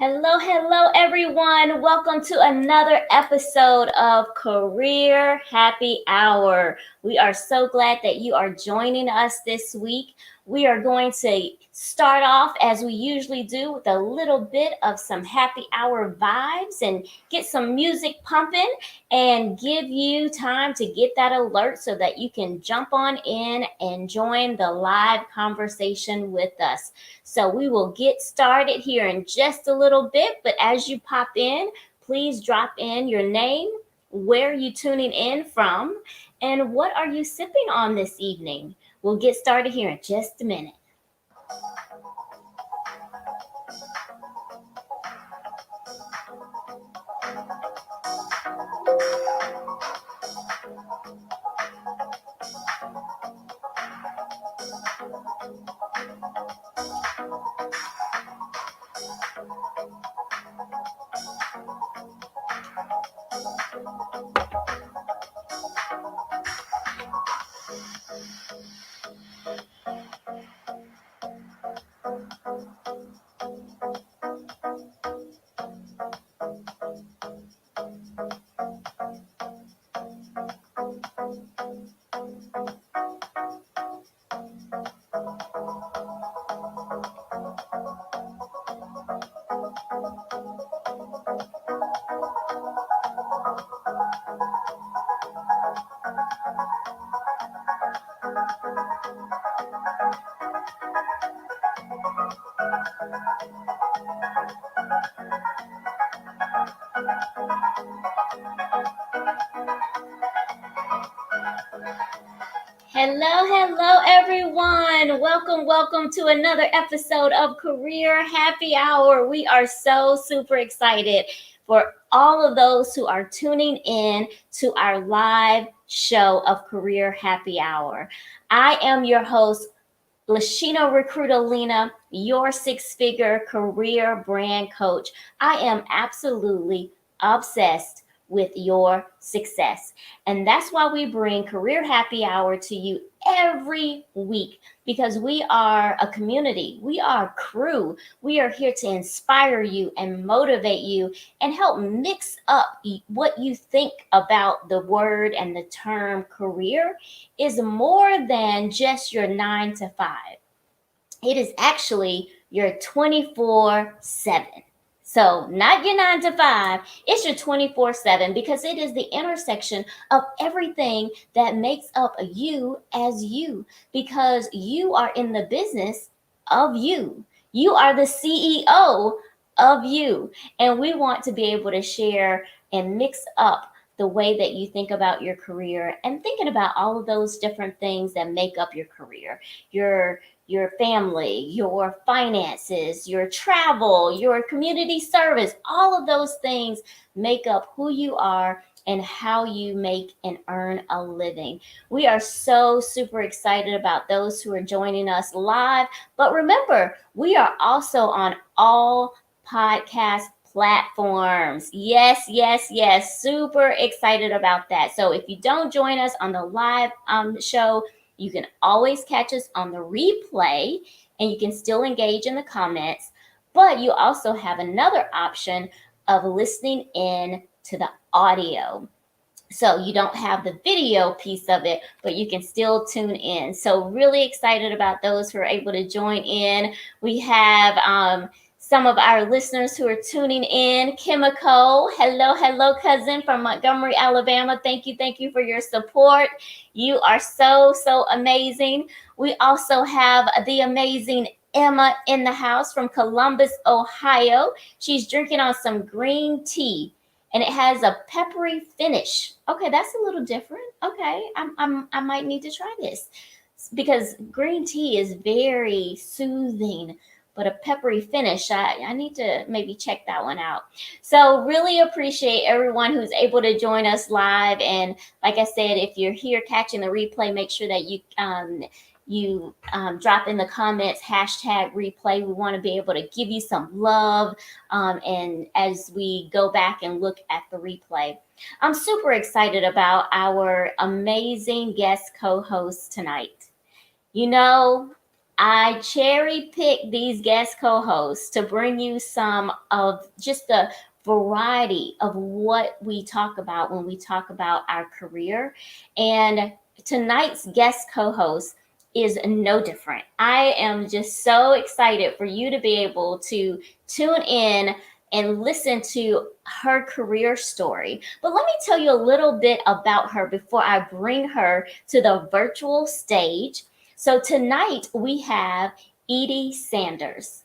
Hello, everyone. Welcome to another episode of Career Happy Hour. We are so glad that you are joining us this week. We are going to start off as we usually do with a little bit of some happy hour vibes and get some music pumping and give you time to get that alert so that you can jump on in and join the live conversation with us. So we will get started here in just a little bit, but as you pop in, please drop in your name, where are you tuning in from, and what are you sipping on this evening? We'll get started here in just a minute. Hello, everyone. Welcome to another episode of Career Happy Hour. We are so super excited for all of those who are tuning in to our live show of Career Happy Hour. I am your host, Lashino Recruitalina, your six-figure career brand coach. I am absolutely obsessed with your success. And that's why we bring Career Happy Hour to you every week, because we are a community. We are a crew. We are here to inspire you and motivate you and help mix up what you think about the word and the term career is more than just your 9 to 5. It is actually your 24/7. So, not your 9 to 5, it's your 24/7 because it is the intersection of everything that makes up you as you, because you are in the business of you. You are the CEO of you. And we want to be able to share and mix up the way that you think about your career and thinking about all of those different things that make up your career. Your family, your finances, your travel, your community service, all of those things make up who you are and how you make and earn a living. We are so super excited about those who are joining us live. But remember, we are also on all podcast platforms. Yes. Super excited about that. So if you don't join us on the live show, you can always catch us on the replay and you can still engage in the comments. But you also have another option of listening in to the audio. So you don't have the video piece of it, but you can still tune in. So really excited about those who are able to join in. We have some of our listeners who are tuning in. Kimiko, hello, cousin from Montgomery, Alabama. Thank you for your support. You are so amazing. We also have the amazing Emma in the house from Columbus, Ohio. She's drinking on some green tea and it has a peppery finish. Okay, that's a little different. Okay, I might need to try this because green tea is very soothing, but a peppery finish, I need to maybe check that one out. So really appreciate everyone who's able to join us live. And like I said, if you're here catching the replay, make sure that you drop in the comments hashtag replay. We want to be able to give you some love and as we go back and look at the replay. I'm super excited about our amazing guest co-host tonight. You know, I cherry pick these guest co hosts to bring you some of just the variety of what we talk about when we talk about our career. And tonight's guest co host is no different. I am just so excited for you to be able to tune in and listen to her career story. But let me tell you a little bit about her before I bring her to the virtual stage. So tonight we have Edie Sanders,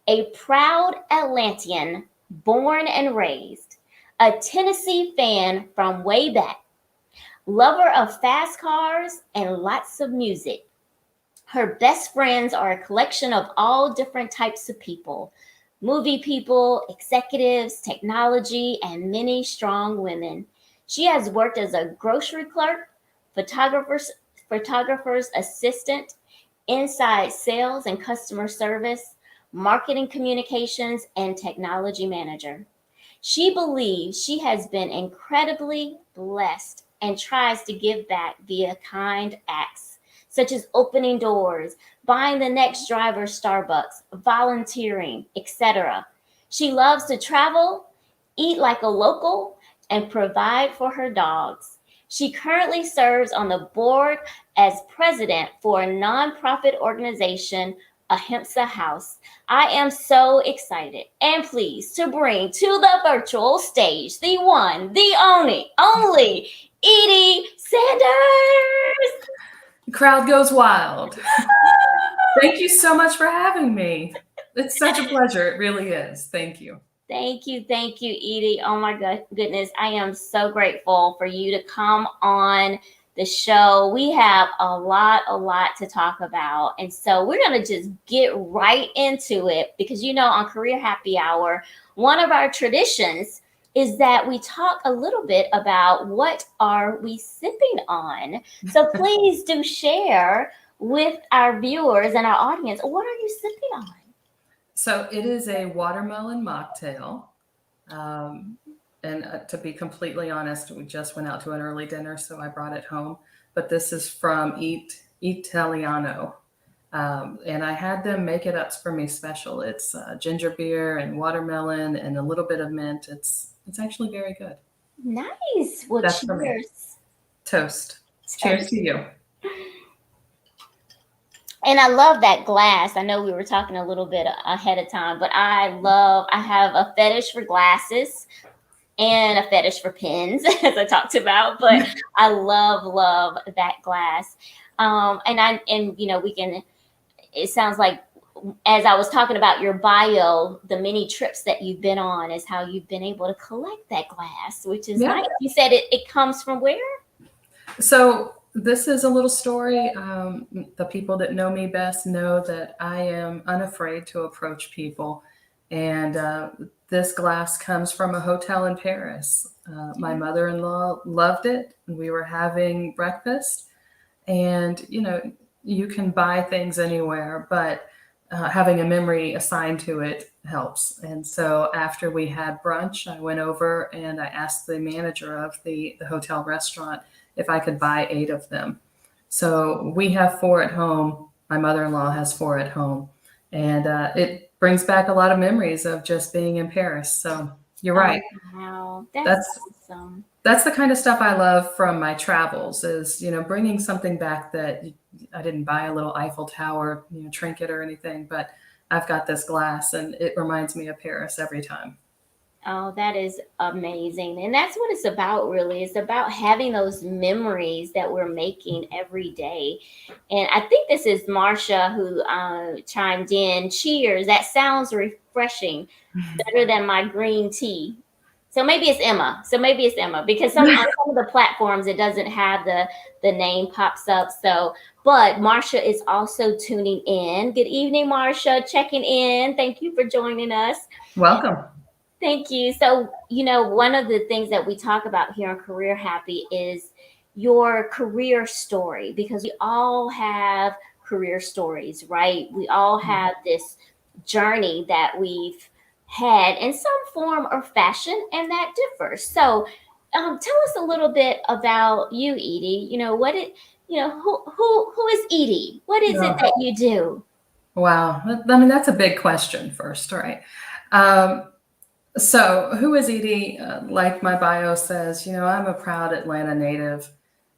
a proud Atlantean born and raised, a Tennessee fan from way back, lover of fast cars and lots of music. Her best friends are a collection of all different types of people: movie people, executives, technology, and many strong women. She has worked as a grocery clerk, photographer's assistant, inside sales and customer service, marketing communications, and technology manager. She believes she has been incredibly blessed and tries to give back via kind acts, such as opening doors, buying the next driver Starbucks, volunteering, etc. She loves to travel, eat like a local, and provide for her dogs. She currently serves on the board as president for a nonprofit organization, Ahimsa House. I am so excited and pleased to bring to the virtual stage the one, the only Edie Sanders. The crowd goes wild. Thank you so much for having me. It's such a pleasure. It really is. Thank you. Thank you, Edie. Oh my goodness, I am so grateful for you to come on the show. We have a lot to talk about, and so we're gonna just get right into it because on Career Happy Hour, one of our traditions is that we talk a little bit about what are we sipping on. So please do share with our viewers and our audience, what are you sipping on? So it is a watermelon mocktail. Um, and to be completely honest, we just went out to an early dinner, so I brought it home. But this is from Eat Italiano. And I had them make it up for me special. It's ginger beer and watermelon and a little bit of mint. It's actually very good. Nice. Well, That's for me. cheers. Toast. Cheers to you. And I love that glass. I know we were talking a little bit ahead of time, but I have a fetish for glasses and a fetish for pens, as I talked about, but I love that glass. We can, it sounds like, as I was talking about your bio, the many trips that you've been on is how you've been able to collect that glass, which is Yeah. nice. You said it comes from where? So this is a little story. The people that know me best know that I am unafraid to approach people. And this glass comes from a hotel in Paris. My mother-in-law loved it. We were having breakfast. And, you can buy things anywhere, but having a memory assigned to it helps. And so after we had brunch, I went over and I asked the manager of the hotel restaurant if I could buy 8 of them. So we have 4 at home. My mother-in-law has 4 at home. And it brings back a lot of memories of just being in Paris. So you're right. Wow, that's That's awesome. that's the kind of stuff I love from my travels is, bringing something back that I didn't buy a little Eiffel Tower, trinket or anything, but I've got this glass and it reminds me of Paris every time. Oh, that is amazing. And that's what it's about, really. It's about having those memories that we're making every day. And I think this is Marcia who chimed in. Cheers. That sounds refreshing, better than my green tea. So maybe it's Emma. Because on some of the platforms it doesn't have the name pops up. So, but Marcia is also tuning in. Good evening, Marcia, checking in. Thank you for joining us. Welcome. Thank you. So, one of the things that we talk about here on Career Happy is your career story, because we all have career stories, right? We all have this journey that we've had in some form or fashion, and that differs. So, tell us a little bit about you, Edie. Who is Edie? What is it Oh, that you do? Wow. I mean, that's a big question first, right? Um, so, who is Edie? Like my bio says, I'm a proud Atlanta native.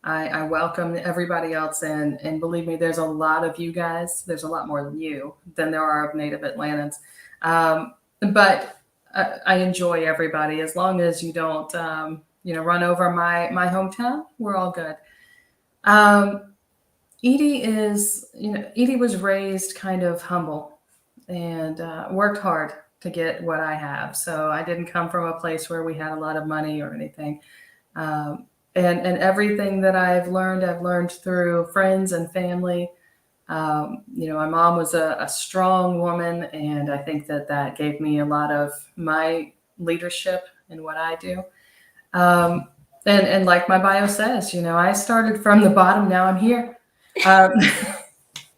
I welcome everybody else in, and believe me, there's a lot of you guys. There's a lot more than you than there are of native Atlantans. But I enjoy everybody as long as you don't, run over my hometown. We're all good. Um, Edie was raised kind of humble and worked hard to get what I have. So I didn't come from a place where we had a lot of money or anything. Um, and everything that I've learned through friends and family. My mom was a strong woman, and I think that gave me a lot of my leadership in what I do. Um, and like my bio says, I started from the bottom. Now I'm here. Um,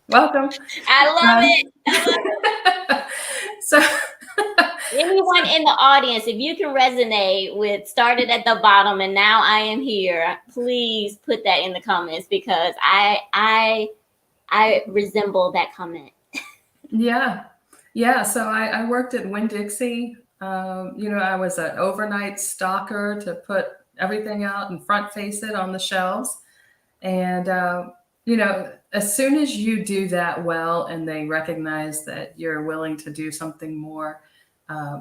welcome. I love Um, it. I love so, anyone in the audience, if you can resonate with started at the bottom and now I am here, please put that in the comments because I resemble that comment. yeah, yeah. So I worked at Winn-Dixie. I was an overnight stocker to put everything out and front face it on the shelves. And, as soon as you do that well and they recognize that you're willing to do something more,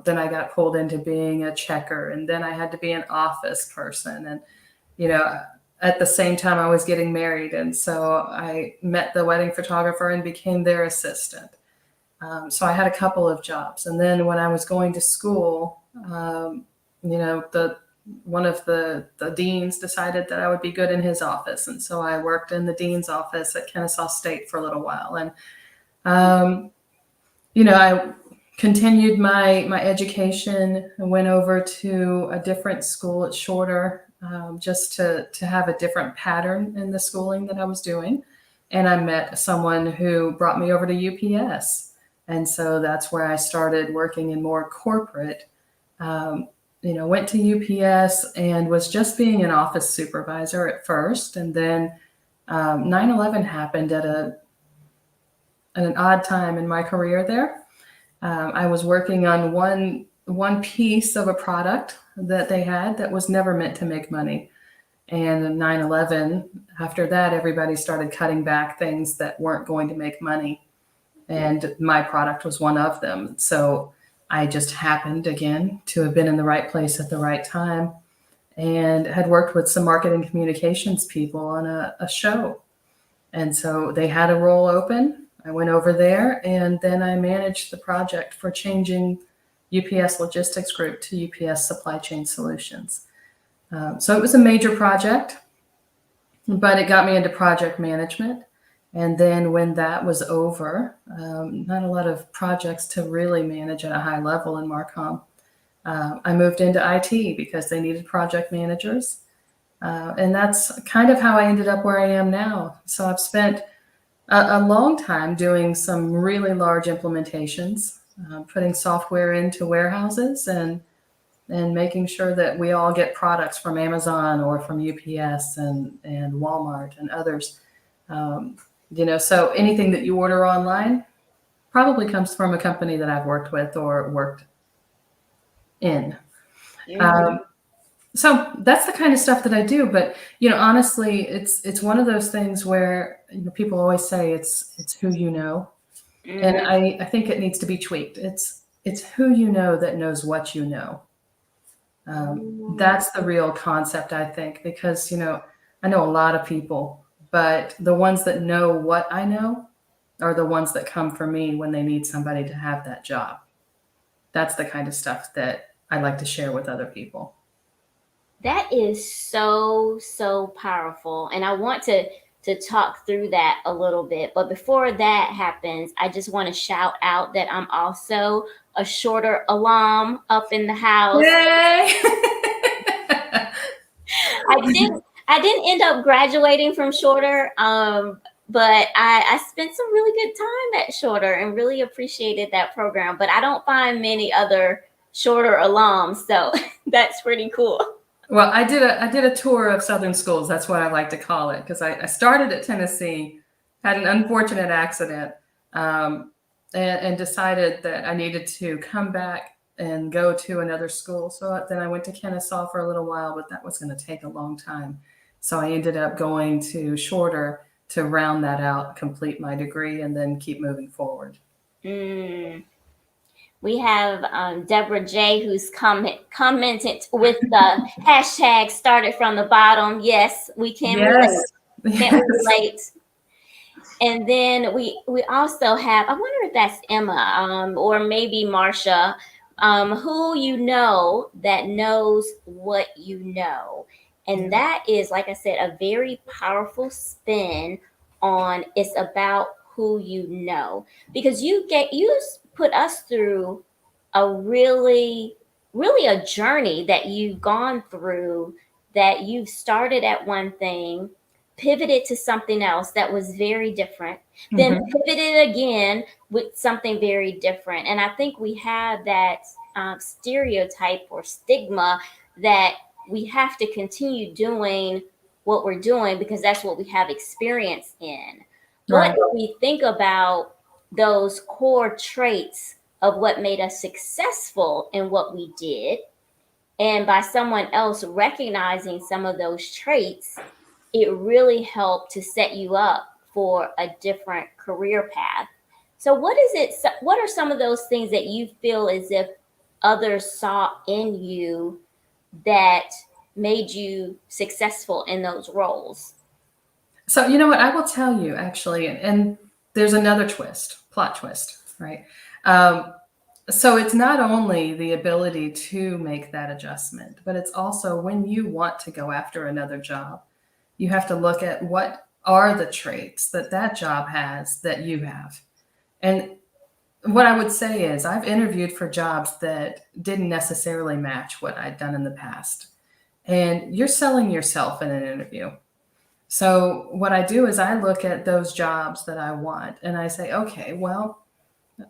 then I got pulled into being a checker. And then I had to be an office person. And, you know, at the same time, I was getting married. And so I met the wedding photographer and became their assistant. So I had a couple of jobs. And then when I was going to school, the one of the deans decided that I would be good in his office. And so I worked in the dean's office at Kennesaw State for a little while. And, I continued my education and went over to a different school at Shorter, just to have a different pattern in the schooling that I was doing. And I met someone who brought me over to UPS. And so that's where I started working in more corporate. Went to UPS and was just being an office supervisor at first. And then 9/11 happened at an odd time in my career there. I was working on one piece of a product that they had that was never meant to make money. And 9/11, after that, everybody started cutting back things that weren't going to make money. And my product was one of them. So I just happened again to have been in the right place at the right time and had worked with some marketing communications people on a show. And so they had a role open. I went over there and then I managed the project for changing UPS Logistics Group to UPS Supply Chain Solutions. So it was a major project, but it got me into project management. And then when that was over, not a lot of projects to really manage at a high level in Marcom. I moved into IT because they needed project managers. And that's kind of how I ended up where I am now. So I've spent a long time doing some really large implementations, putting software into warehouses and making sure that we all get products from Amazon or from UPS and Walmart and others. So anything that you order online probably comes from a company that I've worked with or worked in. Mm-hmm. So that's the kind of stuff that I do. But honestly, it's one of those things where people always say it's who you know, and Mm-hmm. I think it needs to be tweaked. It's who you know that knows what you know. Mm-hmm. That's the real concept, I think, because I know a lot of people, but the ones that know what I know are the ones that come for me when they need somebody to have that job. That's the kind of stuff that I like to share with other people. That is so powerful, and I want to talk through that a little bit. But before that happens, I just want to shout out that I'm also a Shorter alum up in the house. Yay! I didn't end up graduating from Shorter, but I spent some really good time at Shorter and really appreciated that program. But I don't find many other Shorter alums, so that's pretty cool. Well, I did a tour of Southern schools. That's what I like to call it because I started at Tennessee, had an unfortunate accident, and decided that I needed to come back and go to another school. So then I went to Kennesaw for a little while, but that was going to take a long time. So I ended up going to shorter to round that out, complete my degree, and then keep moving forward. Mm. We have Deborah J, who's commented with the hashtag started from the bottom. Yes, we can Yes. relate. Can't we Yes. relate? And then we also have, I wonder if that's Emma, or maybe Marsha, who you know that knows what you know. And Yeah. that is, like I said, a very powerful spin on it's about who you know. Because you put us through a really a journey that you've gone through, that you've started at one thing, pivoted to something else that was very different, then Hmm. pivoted again with something very different. And I think we have that stereotype or stigma that we have to continue doing what we're doing because that's what we have experience in. But Right. if we think about those core traits of what made us successful in what we did, and by someone else recognizing some of those traits, it really helped to set you up for a different career path. So, what are some of those things that you feel as if others saw in you that made you successful in those roles? So, you know what? I will tell you actually, and there's another plot twist, right? Um, so, it's not only the ability to make that adjustment, but it's also when you want to go after another job, you have to look at what are the traits that that job has that you have. And what I would say is, I've interviewed for jobs that didn't necessarily match what I'd done in the past. And you're selling yourself in an interview. So what I do is I look at those jobs that I want and I say, okay, well,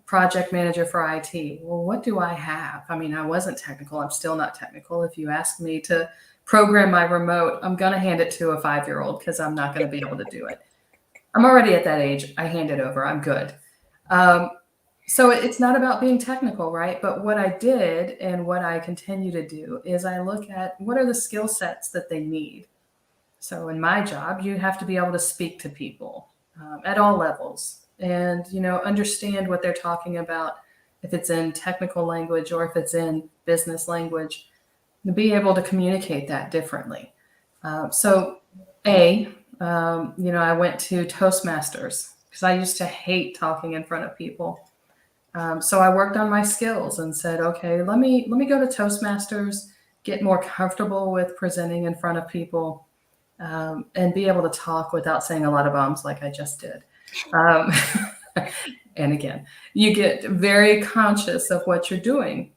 project manager for IT. Well, what do I have? I mean, I wasn't technical. I'm still not technical. If you ask me to program my remote, I'm going to hand it to a 5-year-old because I'm not going to be able to do it. I'm already at that age. I hand it over. I'm good. Um, so it's not about being technical, right? But what I did and what I continue to do is I look at what are the skill sets that they need. So in my job, you have to be able to speak to people at all levels and, understand what they're talking about, if it's in technical language or if it's in business language, to be able to communicate that differently. So, I went to Toastmasters because I used to hate talking in front of people. So I worked on my skills and said, okay, let me go to Toastmasters, get more comfortable with presenting in front of people, and be able to talk without saying a lot of ums like I just did. Um, and again, you get very conscious of what you're doing.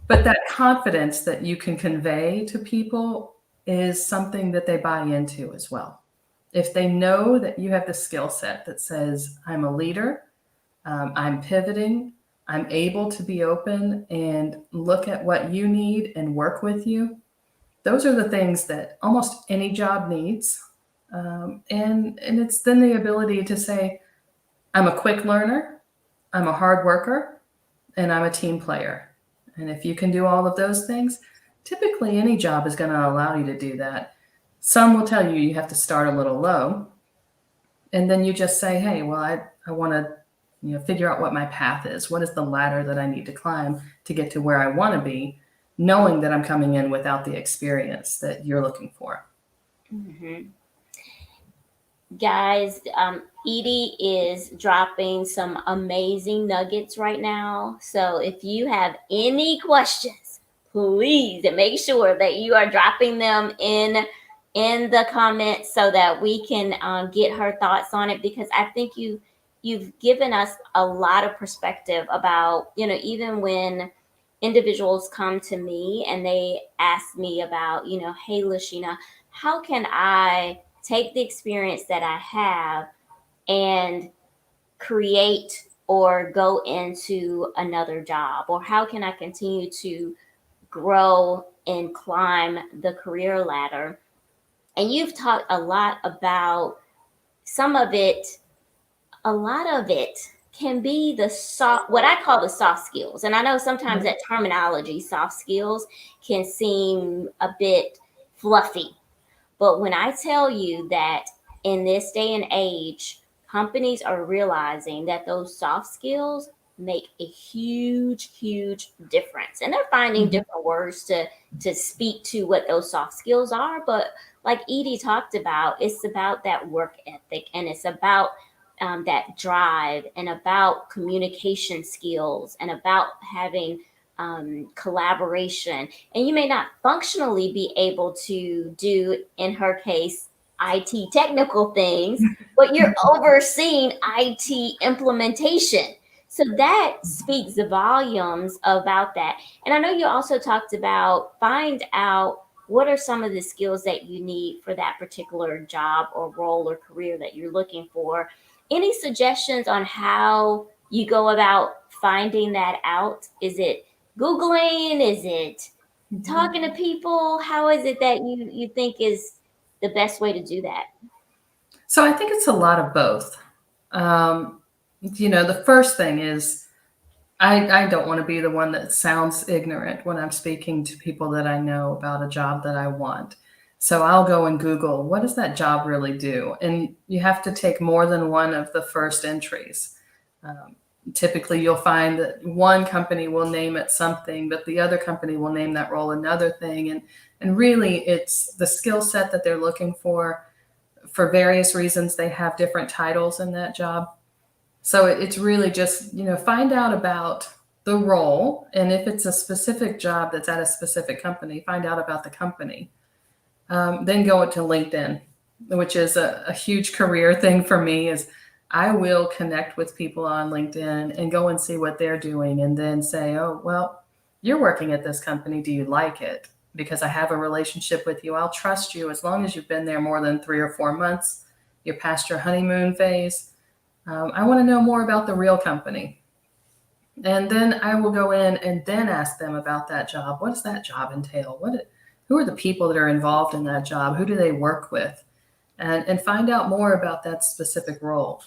But that confidence that you can convey to people is something that they buy into as well. If they know that you have the skill set that says, I'm a leader, I'm pivoting, I'm able to be open and look at what you need and work with you, those are the things that almost any job needs. And it's then the ability to say, I'm a quick learner, I'm a hard worker, and I'm a team player. And if you can do all of those things, typically any job is going to allow you to do that. Some will tell you you have to start a little low, and then you just say, hey, well, I want to figure out what my path is. What is the ladder that I need to climb to get to where I want to be, knowing that I'm coming in without the experience that you're looking for. Mm-hmm. Guys, Edie is dropping some amazing nuggets right now. So if you have any questions, please make sure that you are dropping them in the comments so that we can get her thoughts on it, because I think you've given us a lot of perspective about, even when individuals come to me and they ask me about, hey, Lashina, how can I take the experience that I have and create or go into another job? Or how can I continue to grow and climb the career ladder? And you've talked a lot about some of it, a lot of it can be the soft, what I call the soft skills. And I know sometimes Mhm. that terminology, soft skills, can seem a bit fluffy. But when I tell you that in this day and age, companies are realizing that those soft skills make a huge, huge difference. And they're finding Mhm. different words to speak to what those soft skills are. But like Edie talked about, it's about that work ethic, and it's about that drive, and about communication skills, and about having collaboration. And you may not functionally be able to do, in her case, IT technical things, but you're overseeing IT implementation. So that speaks the volumes about that. And I know you also talked about find out what are some of the skills that you need for that particular job or role or career that you're looking for. Any suggestions on how you go about finding that out? Is it Googling? Is it talking to people? How is it that you think is the best way to do that? So I think it's a lot of both. The first thing is I don't want to be the one that sounds ignorant when I'm speaking to people that I know about a job that I want. So I'll go and Google, what does that job really do? And you have to take more than one of the first entries. Um, Typically, you'll find that one company will name it something, but the other company will name that role another thing. And really, it's the skill set that they're looking for. For various reasons, they have different titles in that job. So it's really just, find out about the role. And if it's a specific job that's at a specific company, find out about the company. Then go to LinkedIn, which is a huge career thing for me. Is I will connect with people on LinkedIn and go and see what they're doing, and then say, oh, well, you're working at this company. Do you like it? Because I have a relationship with you. I'll trust you as long as you've been there more than 3 or 4 months. You're past your honeymoon phase. I want to know more about the real company. And then I will go in and then ask them about that job. What does that job entail? Who are the people that are involved in that job? Who do they work with? And find out more about that specific role.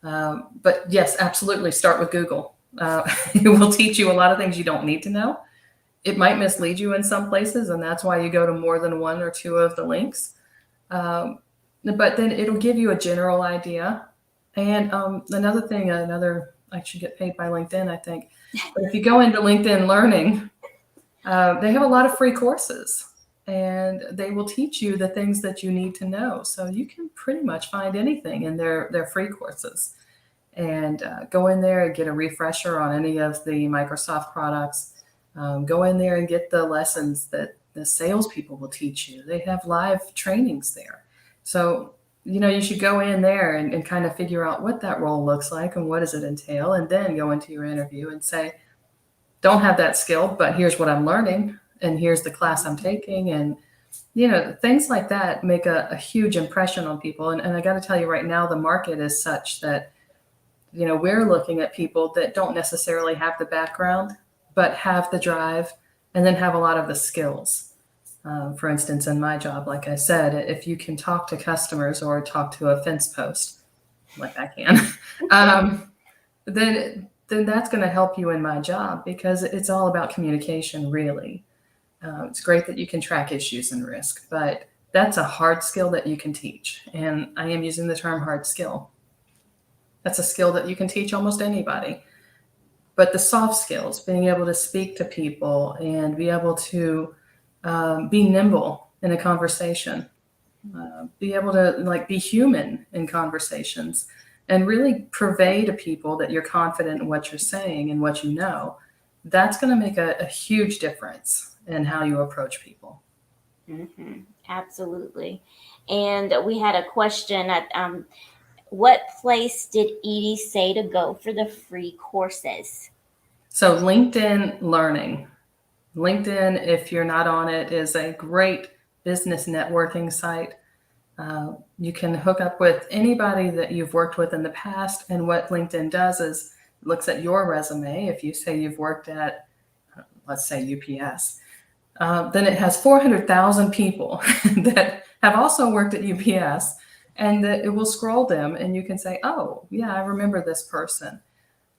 But yes, absolutely, start with Google. It will teach you a lot of things you don't need to know. It might mislead you in some places, and that's why you go to more than one or two of the links. Um, but then it'll give you a general idea. And another thing, I should get paid by LinkedIn, I think. But if you go into LinkedIn Learning, they have a lot of free courses, and they will teach you the things that you need to know. So you can pretty much find anything in their free courses, and go in there and get a refresher on any of the Microsoft products. Go in there and get the lessons that the salespeople will teach you. They have live trainings there. So, you should go in there and kind of figure out what that role looks like and what does it entail, and then go into your interview and say, don't have that skill, but here's what I'm learning, and here's the class I'm taking. And, things like that make a huge impression on people. And I got to tell you right now, the market is such that we're looking at people that don't necessarily have the background, but have the drive and then have a lot of the skills. For instance, in my job, like I said, if you can talk to customers or talk to a fence post, like I can, then that's going to help you in my job, because it's all about communication, really. It's great that you can track issues and risk, but that's a hard skill that you can teach. And I am using the term hard skill. That's a skill that you can teach almost anybody. But the soft skills, being able to speak to people and be able to be nimble in a conversation, be able to be human in conversations, and really purvey to people that you're confident in what you're saying and what you know, that's going to make a huge difference in how you approach people. Absolutely. And we had a question at what place did Edie say to go for the free courses? So, LinkedIn Learning. LinkedIn, if you're not on it, is a great business networking site. You can hook up with anybody that you've worked with in the past. And what LinkedIn does is looks at your resume. If you say you've worked at, let's say, UPS, then it has 400,000 people that have also worked at UPS, and that it will scroll them, and you can say, oh, yeah, I remember this person.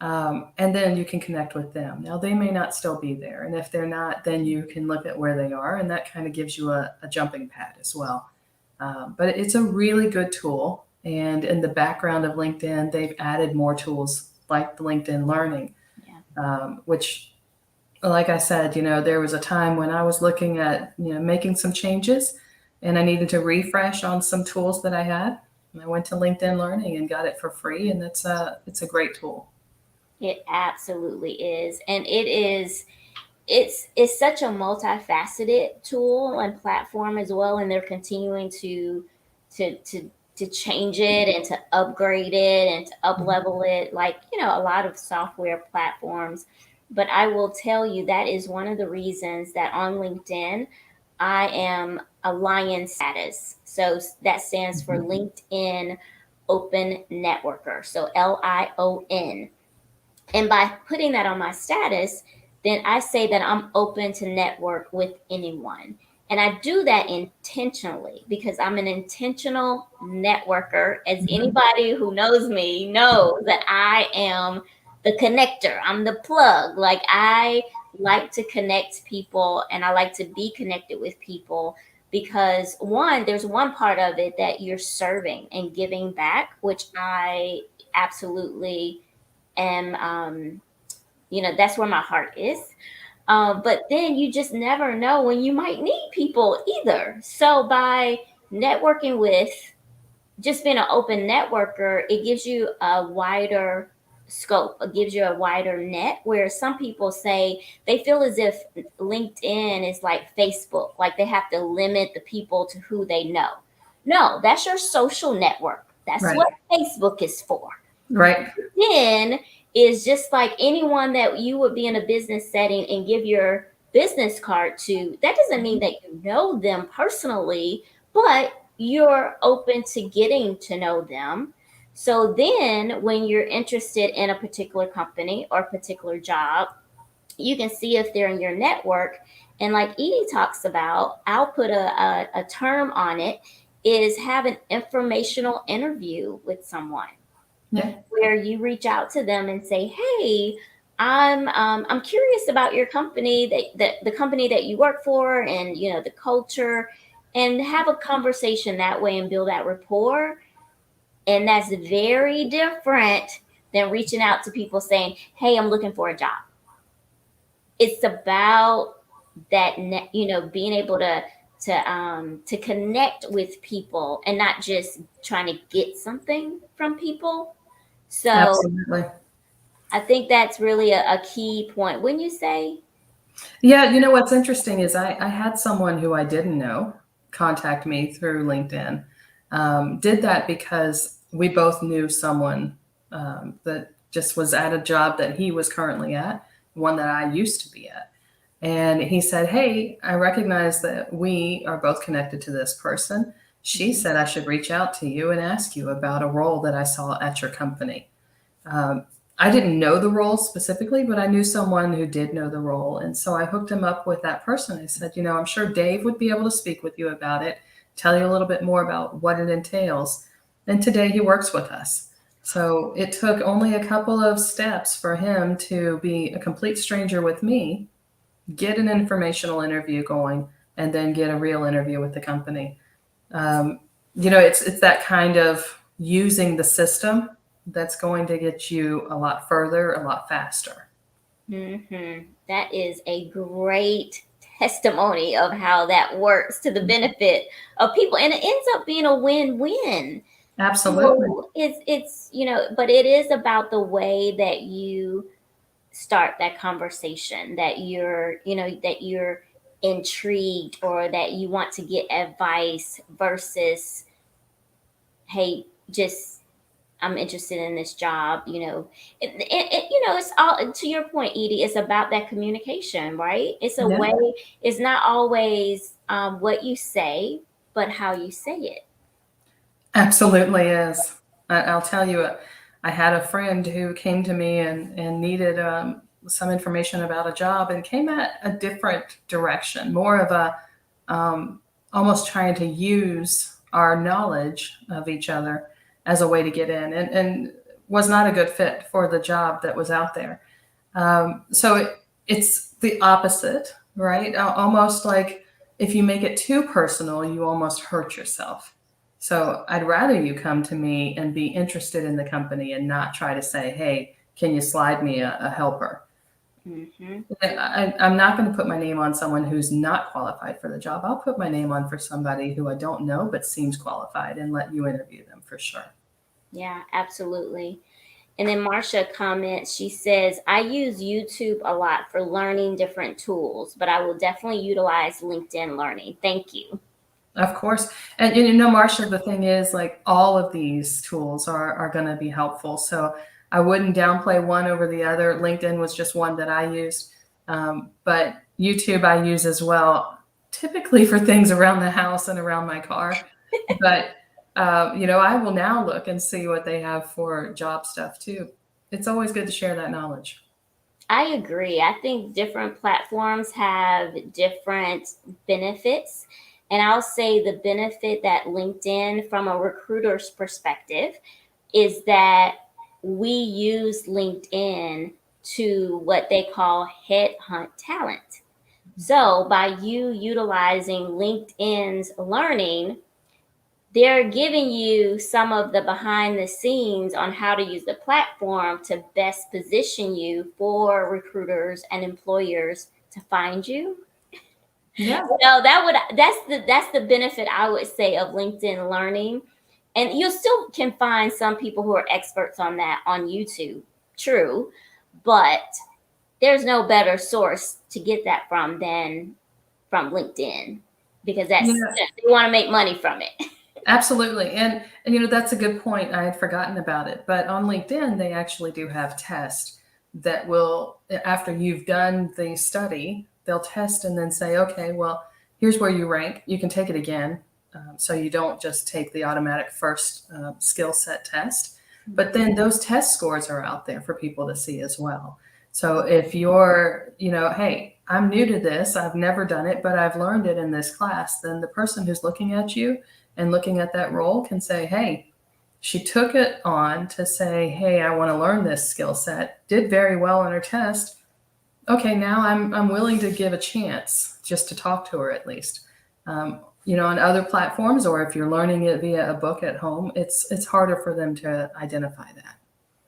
And then you can connect with them. Now, they may not still be there. And if they're not, then you can look at where they are, and that kind of gives you a jumping pad as well. But it's a really good tool. And in the background of LinkedIn, they've added more tools like the LinkedIn Learning, Yeah. which, like I said, there was a time when I was looking at, making some changes, and I needed to refresh on some tools that I had. And I went to LinkedIn Learning and got it for free, and it's a great tool. It absolutely is. And it's such a multifaceted tool and platform as well, and they're continuing to to to change it and to upgrade it and to up level it, like a lot of software platforms. But I will tell you that is one of the reasons that on LinkedIn I am a lion status. So that stands for Mhm. LinkedIn Open Networker, so LION. And by putting that on my status, then I say that I'm open to network with anyone. And I do that intentionally because I'm an intentional networker. As Mhm. anybody who knows me knows that I am the connector, I'm the plug. Like, I like to connect people and I like to be connected with people because, one, there's one part of it that you're serving and giving back, which I absolutely am, that's where my heart is. But then you just never know when you might need people either. So by networking with, just being an open networker, it gives you a wider scope. It gives you a wider net, where some people say they feel as if LinkedIn is like Facebook, like they have to limit the people to who they know. No, that's your social network. That's Right. what Facebook is for. Right. Then is just like anyone that you would be in a business setting and give your business card to. That doesn't mean that you know them personally, but you're open to getting to know them. So then when you're interested in a particular company or particular job, you can see if they're in your network. And like Edie talks about, I'll put a term on it, is have an informational interview with someone Yeah. where you reach out to them and say, "Hey, I'm curious about your company, that the company that you work for, and the culture," and have a conversation that way and build that rapport. And that's very different than reaching out to people saying, "Hey, I'm looking for a job." It's about that, being able to connect with people and not just trying to get something from people. So Absolutely. I think that's really a key point. When you say, Yeah, what's interesting is I had someone who I didn't know contact me through LinkedIn. Did that because we both knew someone that just was at a job that he was currently at, one that I used to be at. And he said, "Hey, I recognize that we are both connected to this person. She Mhm. said I should reach out to you and ask you about a role that I saw at your company." Um, I didn't know the role specifically, but I knew someone who did know the role. And so I hooked him up with that person. I said, "I'm sure Dave would be able to speak with you about it, tell you a little bit more about what it entails." And today he works with us. So it took only a couple of steps for him to be a complete stranger with me, get an informational interview going, and then get a real interview with the company. Um, it's that kind of using the system that's going to get you a lot further, a lot faster. That is a great testimony of how that works to the benefit of people, and it ends up being a win-win. Absolutely. So it's but it is about the way that you start that conversation, that you're intrigued or that you want to get advice versus, "Hey, just I'm interested in this job." It's all, to your point, Edie. It's about that communication, right? It's a Yeah, way. It's not always what you say, but how you say it. absolutely is. I'll tell you, I had a friend who came to me and needed some information about a job and came at a different direction, more of a um, almost trying to use our knowledge of each other as a way to get in. And was not a good fit for the job that was out there. So it's the opposite, right? Almost like if you make it too personal, you almost hurt yourself. So I'd rather you come to me and be interested in the company and not try to say, hey, can you slide me a helper? Mm-hmm. I'm not going to put my name on someone who's not qualified for the job. I'll put my name on for somebody who I don't know but seems qualified and let you interview them for sure. Yeah, absolutely. And then Marsha comments, she says, I use YouTube a lot for learning different tools, but I will definitely utilize LinkedIn Learning. Thank you. Of course. And Marcia, the thing is, like, all of these tools are going to be helpful. So I wouldn't downplay one over the other. LinkedIn was just one that I used. But YouTube I use as well, typically for things around the house and around my car. But, I will now look and see what they have for job stuff too. It's always good to share that knowledge. I agree. I think different platforms have different benefits. And I'll say the benefit that LinkedIn, from a recruiter's perspective, is that we use LinkedIn to what they call headhunt talent. So by you utilizing LinkedIn's learning, they're giving you some of the behind the scenes on how to use the platform to best position you for recruiters and employers to find you. Yeah. So that's the benefit, I would say, of LinkedIn Learning. And you still can find some people who are experts on that on YouTube. True, but there's no better source to get that from than from LinkedIn, because that's, Yeah. they want to make money from it. Absolutely. And that's a good point. I had forgotten about it. But on LinkedIn, they actually do have tests that will, after you've done the study, they'll test and then say, okay, well, here's where you rank. You can take it again. So you don't just take the automatic first skill set test. But then those test scores are out there for people to see as well. So if you're, hey, I'm new to this, I've never done it, but I've learned it in this class, then the person who's looking at you and looking at that role can say, hey, she took it on to say, hey, I want to learn this skill set, did very well on her test. Okay, now I'm willing to give a chance just to talk to her at least. On other platforms, or if you're learning it via a book at home, it's harder for them to identify that.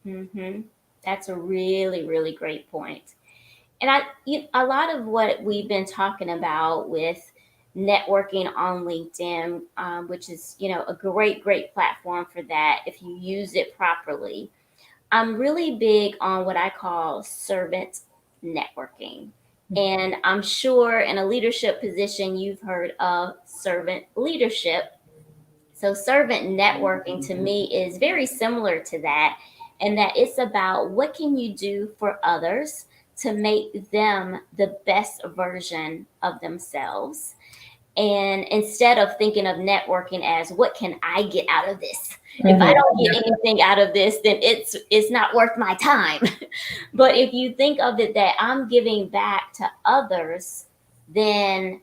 Mm-hmm. That's a really, really great point. And a lot of what we've been talking about with networking on LinkedIn, which is, a great, great platform for that if you use it properly. I'm really big on what I call servant networking. And I'm sure in a leadership position, you've heard of servant leadership. So, servant networking to me is very similar to that, and that it's about what can you do for others to make them the best version of themselves. And instead of thinking of networking as what can I get out of this? If I don't get anything out of this, then it's not worth my time. But if you think of it that I'm giving back to others, then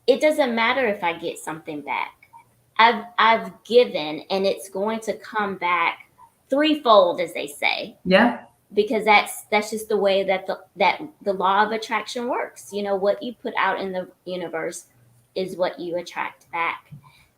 it doesn't matter if I get something back. I've given, and it's going to come back threefold, as they say. Yeah. Because that's just the way that the law of attraction works. What you put out in the universe is what you attract back.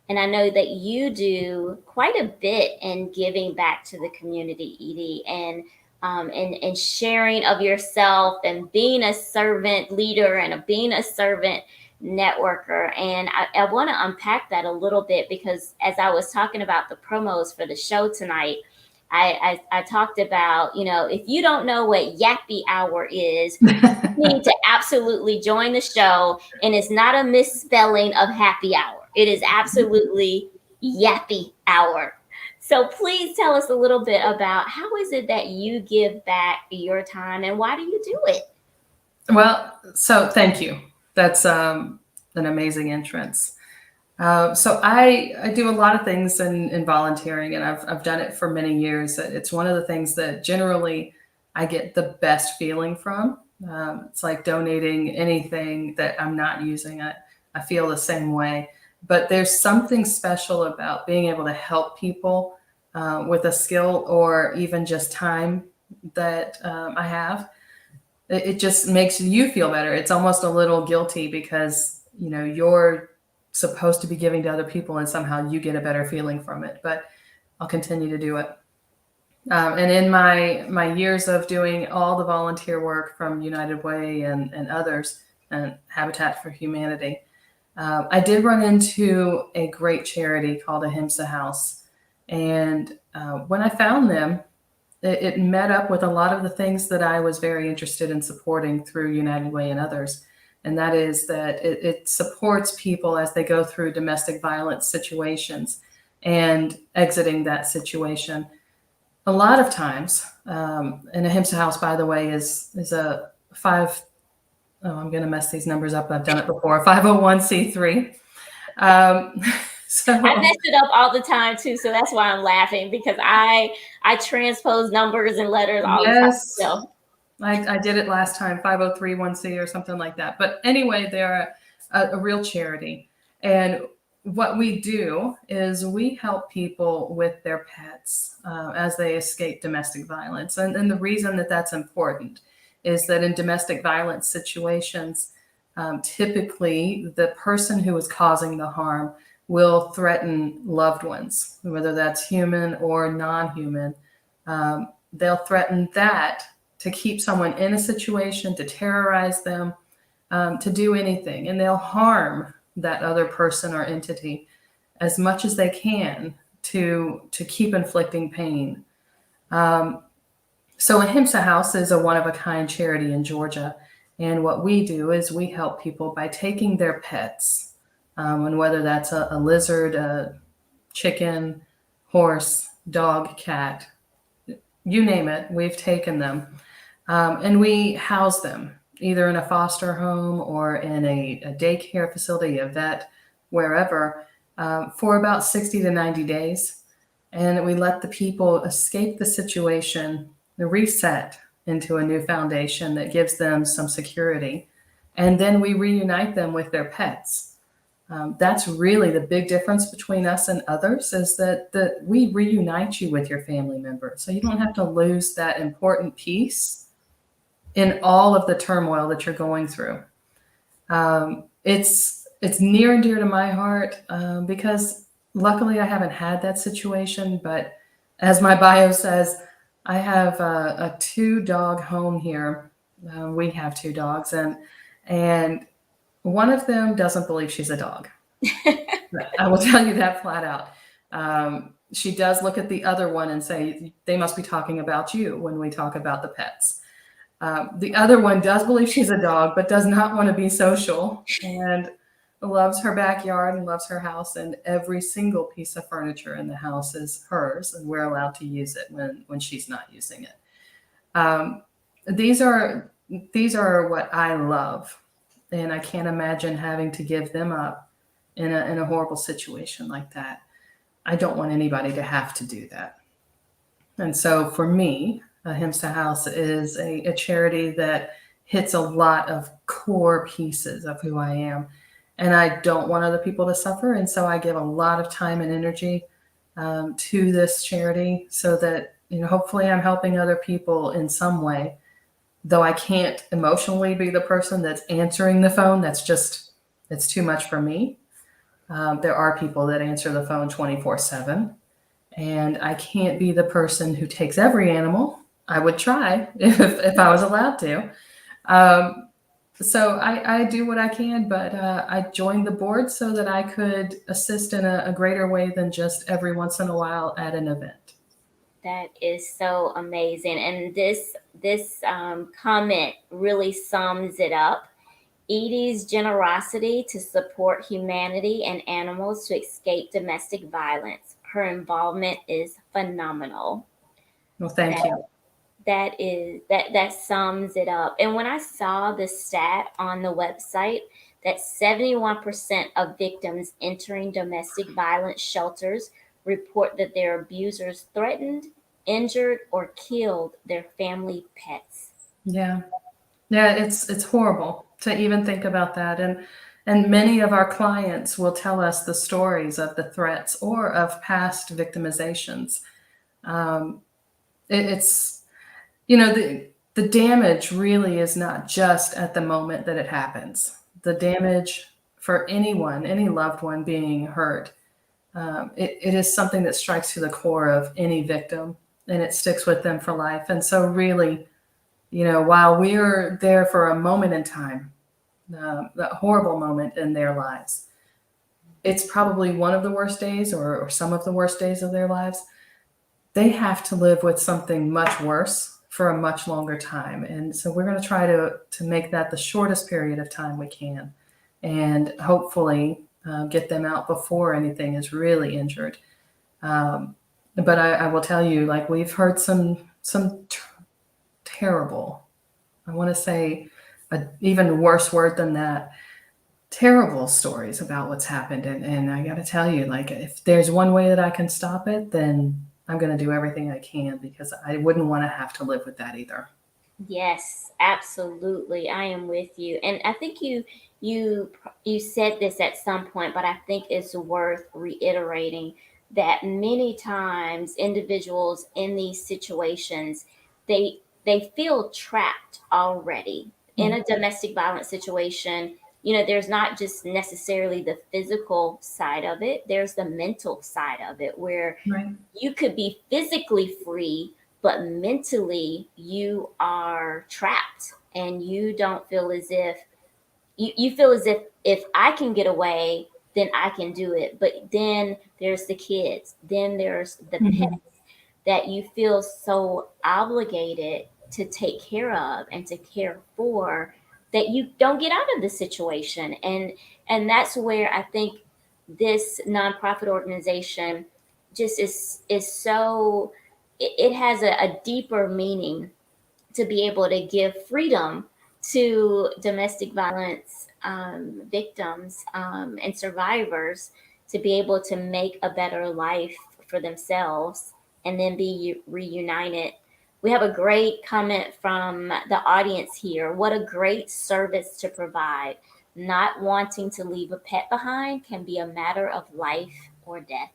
And I know that you do quite a bit in giving back to the community, Edie, and sharing of yourself and being a servant leader and being a servant networker. And I want to unpack that a little bit, because as I was talking about the promos for the show tonight, I talked about, if you don't know what yappy hour is, you need to absolutely join the show. And it's not a misspelling of happy hour. It is absolutely yappy hour. So please tell us a little bit about how is it that you give back your time, and why do you do it? Well, so thank you. That's an amazing entrance. So I do a lot of things in volunteering, and I've done it for many years. It's one of the things that generally I get the best feeling from. It's like donating anything that I'm not using. I feel the same way. But there's something special about being able to help people with a skill or even just time that I have, it just makes you feel better. It's almost a little guilty because you're supposed to be giving to other people and somehow you get a better feeling from it. But I'll continue to do it. And in my years of doing all the volunteer work from United Way and others and Habitat for Humanity, I did run into a great charity called Ahimsa House. And when I found them, it met up with a lot of the things that I was very interested in supporting through United Way and others. And that is that it supports people as they go through domestic violence situations and exiting that situation. A lot of times, and Ahimsa House, by the way, is a five. Oh, I'm going to mess these numbers up. I've done it before. 501c3. Um, so I mess it up all the time too, so that's why I'm laughing, because I transpose numbers and letters all the time. yes, So I did it last time, 5031c or something like that. But anyway, they're a real charity. And what we do is we help people with their pets as they escape domestic violence. And the reason that that's important is that in domestic violence situations, typically the person who is causing the harm will threaten loved ones, whether that's human or non-human. They'll threaten that to keep someone in a situation, to terrorize them, to do anything. And they'll harm that other person or entity as much as they can to keep inflicting pain. So Ahimsa House is a one-of-a-kind charity in Georgia. And what we do is we help people by taking their pets, and whether that's a lizard, a chicken, horse, dog, cat, you name it, we've taken them. And we house them either in a foster home or in a daycare facility, a vet, wherever, for about 60 to 90 days. And we let the people escape the situation, reset into a new foundation that gives them some security. And then we reunite them with their pets. That's really the big difference between us and others, is that we reunite you with your family member. So you don't have to lose that important piece in all of the turmoil that you're going through. It's near and dear to my heart because luckily I haven't had that situation. But as my bio says, I have a 2-dog home here. We have 2 dogs, and one of them doesn't believe she's a dog. I will tell you that flat out. She does look at the other one and say, they must be talking about you when we talk about the pets. The other one does believe she's a dog, but does not want to be social and loves her backyard and loves her house. And every single piece of furniture in the house is hers, and we're allowed to use it when she's not using it. These are what I love, and I can't imagine having to give them up in a horrible situation like that. I don't want anybody to have to do that. And so for me, Ahimsa House is a charity that hits a lot of core pieces of who I am. And I don't want other people to suffer. And so I give a lot of time and energy to this charity so that, hopefully I'm helping other people in some way. Though I can't emotionally be the person that's answering the phone. It's too much for me. There are people that answer the phone 24/7. And I can't be the person who takes every animal. I would try if I was allowed to. So I do what I can, but I joined the board so that I could assist in a greater way than just every once in a while at an event. that is so amazing, and this comment really sums it up. Edie's generosity to support humanity and animals to escape domestic violence. Her involvement is phenomenal. Well, thank you. That sums it up. And when I saw the stat on the website that 71% of victims entering domestic violence shelters report that their abusers threatened, injured, or killed their family pets. Yeah. Yeah, it's horrible to even think about that. And many of our clients will tell us the stories of the threats or of past victimizations. Um, it's, the damage really is not just at the moment that it happens. The damage for anyone, any loved one being hurt, it is something that strikes to the core of any victim, and it sticks with them for life. And so, really, while we're there for a moment in time, that horrible moment in their lives, it's probably one of the worst days or some of the worst days of their lives. They have to live with something much worse for a much longer time. And so we're going to try to make that the shortest period of time we can, and hopefully get them out before anything is really injured. Um, but I will tell you, like, we've heard some terrible, I want to say a even worse word than that, terrible stories about what's happened. And I got to tell you, like, if there's one way that I can stop it, then I'm going to do everything I can, because I wouldn't want to have to live with that either. Yes, absolutely. I am with you. And I think you you said this at some point, but I think it's worth reiterating that many times individuals in these situations, they feel trapped already in Mm. a domestic violence situation. There's not just necessarily the physical side of it, there's the mental side of it where Right. you could be physically free, but mentally you are trapped and you don't feel as if you feel as if I can get away, then I can do it. But then there's the kids, then there's the Hmm. pets that you feel so obligated to take care of and to care for, that you don't get out of the situation. And that's where I think this nonprofit organization just is so it has a deeper meaning to be able to give freedom to domestic violence victims and survivors to be able to make a better life for themselves and then be reunited. We have a great comment from the audience here. What a great service to provide. Not wanting to leave a pet behind can be a matter of life or death.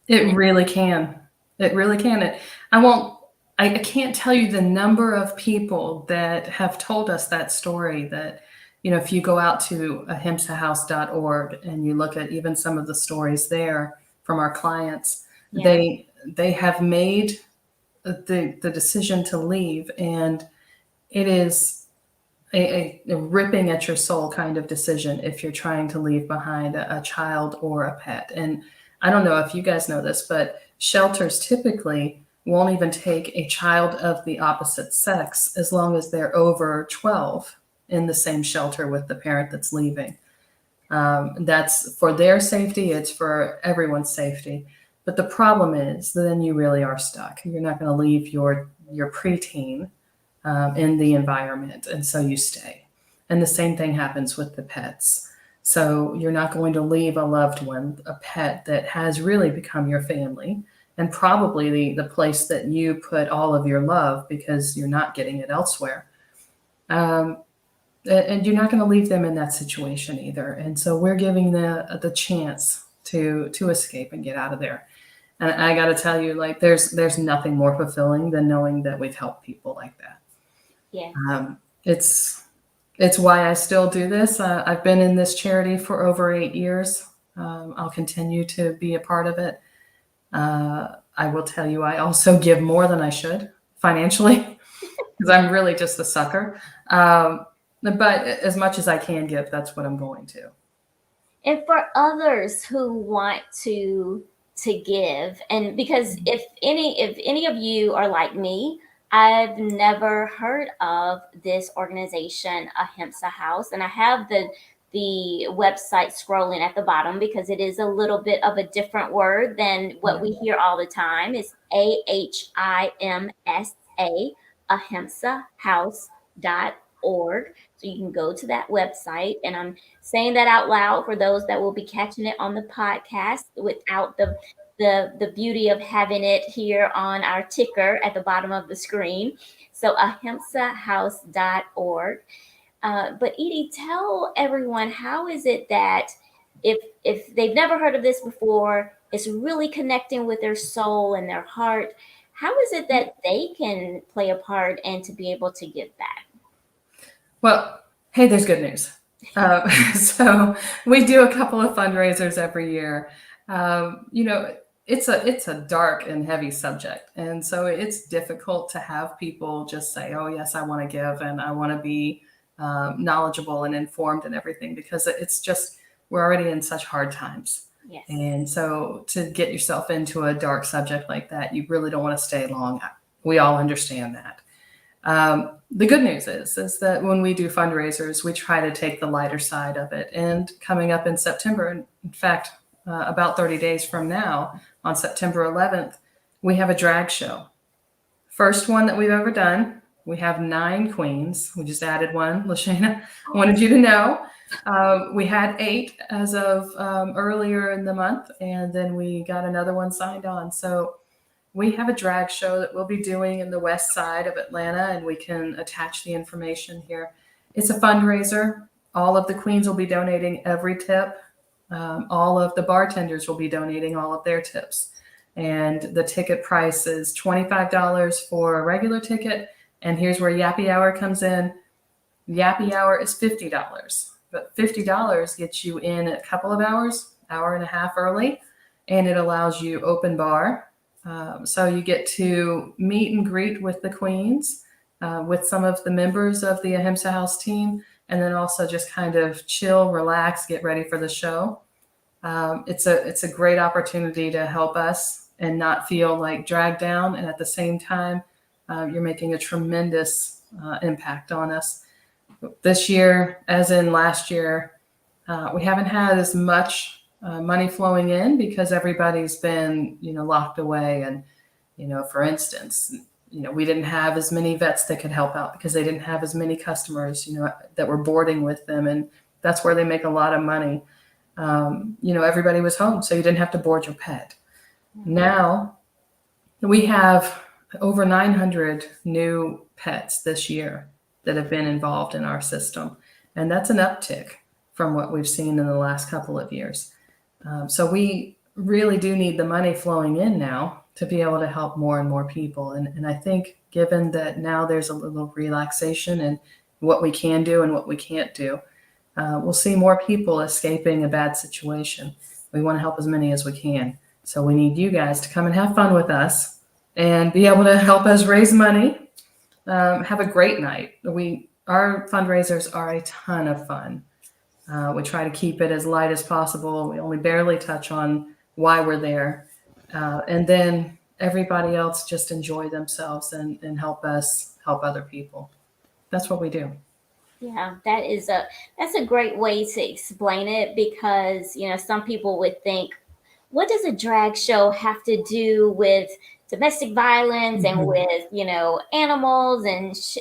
It really can. It really can. I won't. I can't tell you the number of people that have told us that story. That, if you go out to ahimsahouse.org and you look at even some of the stories there from our clients, Yeah. they have made the decision to leave, and it is a ripping at your soul kind of decision if you're trying to leave behind a child or a pet. And I don't know if you guys know this, but shelters typically won't even take a child of the opposite sex as long as they're over 12 in the same shelter with the parent that's leaving. That's for their safety, it's for everyone's safety. But the problem is, then you really are stuck. You're not going to leave your preteen in the environment, and so you stay. And the same thing happens with the pets. So you're not going to leave a loved one, a pet that has really become your family, and probably the place that you put all of your love, because you're not getting it elsewhere. Um, and you're not going to leave them in that situation either. And so we're giving the chance to escape and get out of there. And I got to tell you, like, there's nothing more fulfilling than knowing that we've helped people like that. Yes. Um, it's it's why I still do this. I've been in this charity for over 8 years. I'll continue to be a part of it. Uh, I will tell you, I also give more than I should financially, because I'm really just a sucker. But as much as I can give, that's what I'm going to. And for others who want to give, and because if any of you are like me, I've never heard of this organization, Ahimsa House, and I have the website scrolling at the bottom because it is a little bit of a different word than what we hear all the time. It's AHIMSA, ahimsahouse.org. So you can go to that website, and I'm saying that out loud for those that will be catching it on the podcast without the beauty of having it here on our ticker at the bottom of the screen. So ahimsahouse.org. But Edie, tell everyone, how is it that if they've never heard of this before, it's really connecting with their soul and their heart. how is it that they can play a part and to be able to give back? Well, hey, there's good news. So we do a couple of fundraisers every year. You know, it's a dark and heavy subject, and so it's difficult to have people just say, "Oh, yes, I want to give and I want to be knowledgeable and informed and everything," because it's just we're already in such hard times. Yes. And so to get yourself into a dark subject like that, you really don't want to stay long. We all understand that. The good news is that when we do fundraisers, we try to take the lighter side of it. And coming up in September, in fact, about 30 days from now, on September 11th, we have a drag show. First one that we've ever done. We have 9 queens. We just added one. Lashana wanted you to know. We had 8 as of earlier in the month, and then we got another one signed on. So we have a drag show that we'll be doing in the west side of Atlanta, and we can attach the information here. It's a fundraiser. All of the queens will be donating every tip. All of the bartenders will be donating all of their tips. And the ticket price is $25 for a regular ticket. And here's where Yappy Hour comes in. Yappy Hour is $50, but $50 gets you in a couple of hours, hour and a half early, and it allows you open bar. So you get to meet and greet with the queens, with some of the members of the Ahimsa House team, and then also just kind of chill, relax, get ready for the show. It's a great opportunity to help us and not feel like dragged down, and at the same time, you're making a tremendous impact on us. This year, as in last year, we haven't had as much money flowing in because everybody's been, locked away. And, for instance, we didn't have as many vets that could help out because they didn't have as many customers, that were boarding with them. And that's where they make a lot of money. Everybody was home, so you didn't have to board your pet. Now we have over 900 new pets this year that have been involved in our system. And that's an uptick from what we've seen in the last couple of years. So we really do need the money flowing in now to be able to help more and more people. And I think given that now there's a little relaxation in what we can do and what we can't do, we'll see more people escaping a bad situation. We want to help as many as we can. So we need you guys to come and have fun with us and be able to help us raise money. Have a great night. Our fundraisers are a ton of fun. We try to keep it as light as possible. We only barely touch on why we're there. And then everybody else just enjoy themselves and help us help other people. That's what we do. Yeah, that's a great way to explain it because, some people would think, what does a drag show have to do with domestic violence and with, animals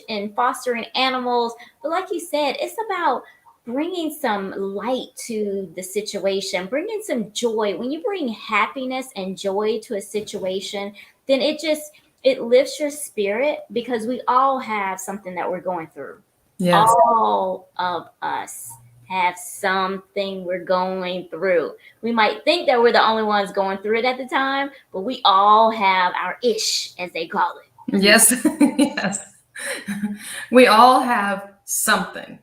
and fostering animals? But like you said, it's about bringing some light to the situation, bringing some joy. When you bring happiness and joy to a situation, then it lifts your spirit because we all have something that we're going through. Yes. All of us have something we're going through. We might think that we're the only ones going through it at the time, but we all have our ish, as they call it. Yes. Yes. We all have something.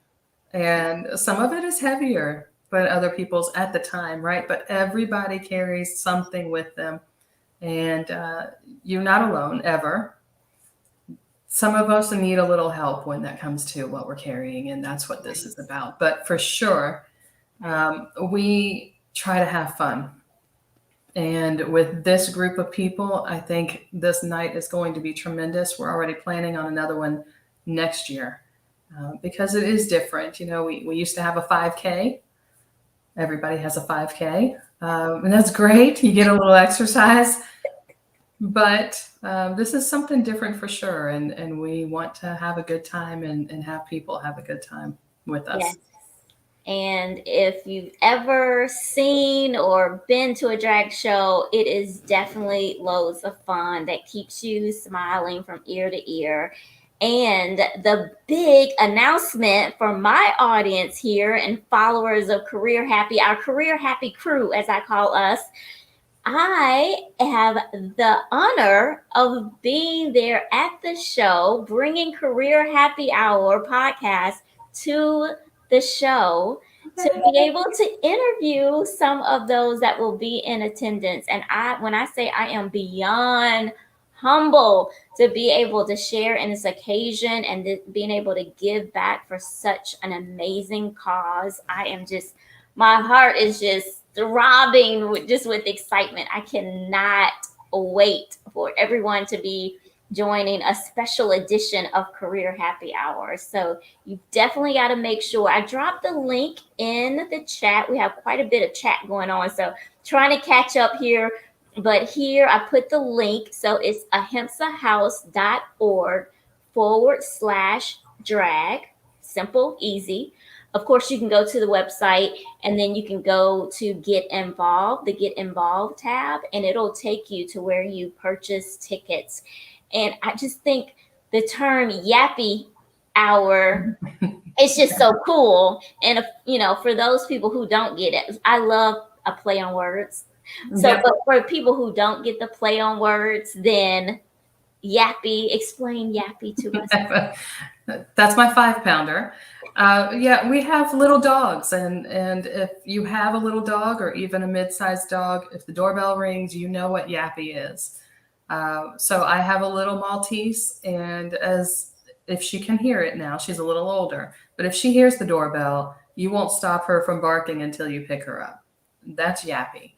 And some of it is heavier than other people's at the time, right? But everybody carries something with them. And you're not alone ever. Some of us need a little help when that comes to what we're carrying, and that's what this is about. But for sure, we try to have fun. And with this group of people, I think this night is going to be tremendous. We're already planning on another one next year because it is different. We used to have a 5K. Everybody has a 5K, and that's great. You get a little exercise. But this is something different for sure. And we want to have a good time and have people have a good time with us. Yes. And if you've ever seen or been to a drag show, it is definitely loads of fun that keeps you smiling from ear to ear. And the big announcement for my audience here and followers of Career Happy, our Career Happy crew, as I call us, I have the honor of being there at the show, bringing Career Happy Hour podcast to the show to be able to interview some of those that will be in attendance. And when I say I am beyond humble to be able to share in this occasion and being able to give back for such an amazing cause, I am just, my heart is just throbbing with excitement. I cannot wait for everyone to be joining a special edition of Career Happy Hour. So you definitely got to make sure. I dropped the link in the chat. We have quite a bit of chat going on, so trying to catch up here. But here I put the link. So it's ahimsahouse.org/drag. Simple, easy. Of course, you can go to the website and then you can go to Get Involved, the Get Involved tab, and it'll take you to where you purchase tickets. And I just think the term yappy hour, it's just so cool. And, for those people who don't get it, I love a play on words. So, Yep. but for people who don't get the play on words, then yappy, explain yappy to us. That's my 5 pounder. Yeah, we have little dogs, and if you have a little dog or even a mid-sized dog, if the doorbell rings, you know what yappy is. So I have a little Maltese, and as if she can hear it now, she's a little older, but if she hears the doorbell, you won't stop her from barking until you pick her up. That's yappy.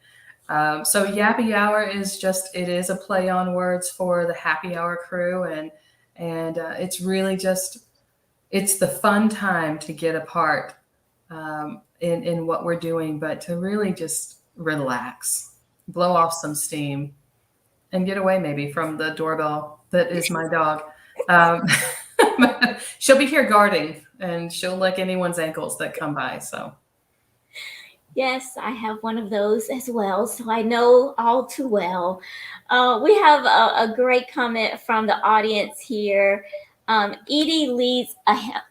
So Yappy Hour is just, it is a play on words for the happy hour crew, and it's really just, it's the fun time to get apart in what we're doing, but to really just relax, blow off some steam, and get away maybe from the doorbell that is my dog. Um, she'll be here guarding, and she'll lick anyone's ankles that come by. So Yes, I have one of those as well, so I know all too well. We have a great comment from the audience here. Edie leads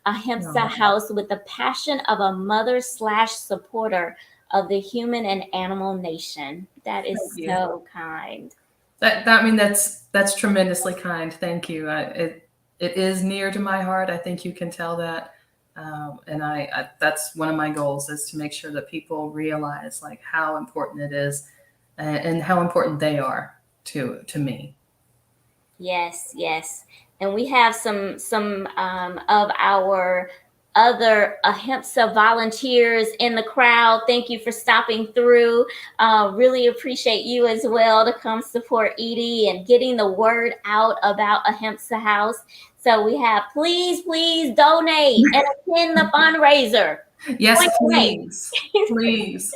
Ahimsa no, House with the passion of a mother slash supporter of the human and animal nation. That thank is you. so kind. That I mean that's tremendously kind. Thank you. It is near to my heart. I think you can tell that. And that's one of my goals is to make sure that people realize like how important it is and how important they are to me. Yes, yes. And we have some of our other Ahimsa volunteers in the crowd. Thank you for stopping through. Really appreciate you as well to come support Edie and getting the word out about Ahimsa House. So we have please donate and attend the fundraiser. Yes, Donate. please, please.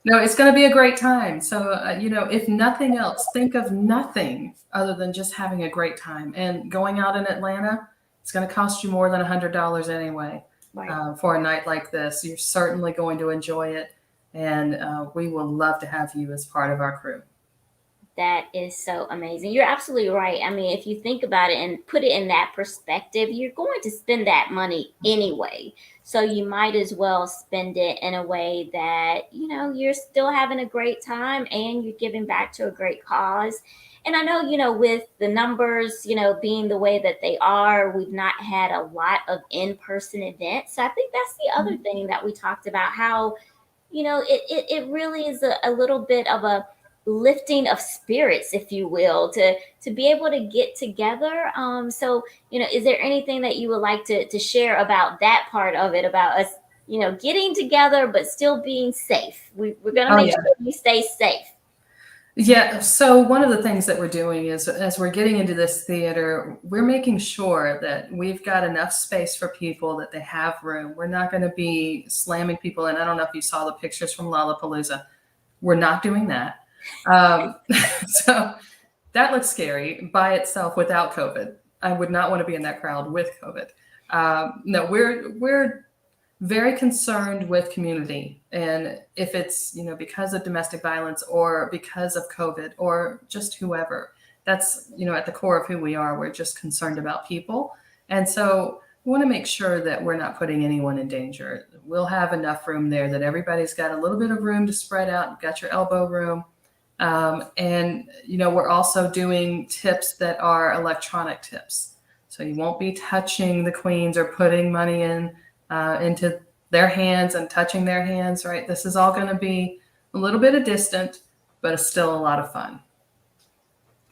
No, it's going to be a great time. So, if nothing else, think of nothing other than just having a great time. And going out in Atlanta, it's going to cost you more than $100 anyway Right. for a night like this. You're certainly going to enjoy it. And we will love to have you as part of our crew. That is so amazing. You're absolutely right. I mean, if you think about it and put it in that perspective, you're going to spend that money anyway. So you might as well spend it in a way that, you're still having a great time and you're giving back to a great cause. And I know, with the numbers, being the way that they are, we've not had a lot of in person events. So I think that's the other thing that we talked about how it really is a little bit of a lifting of spirits, if you will, to be able to get together. So, is there anything that you would like to share about that part of it, about us, getting together, but still being safe? We're going to Oh, make yeah. sure we stay safe. Yeah. So one of the things that we're doing is as we're getting into this theater, we're making sure that we've got enough space for people that they have room. We're not going to be slamming people in. I don't know if you saw the pictures from Lollapalooza. We're not doing that. Um, so that looks scary by itself without COVID. I would not want to be in that crowd with COVID. No, we're very concerned with community, and if it's because of domestic violence or because of COVID or just whoever, that's at the core of who we are. We're just concerned about people, and so we want to make sure that we're not putting anyone in danger. We'll have enough room there that everybody's got a little bit of room to spread out. You've got your elbow room. And, we're also doing tips that are electronic tips. So you won't be touching the queens or putting money into their hands and touching their hands, right? This is all going to be a little bit of distant, but it's still a lot of fun.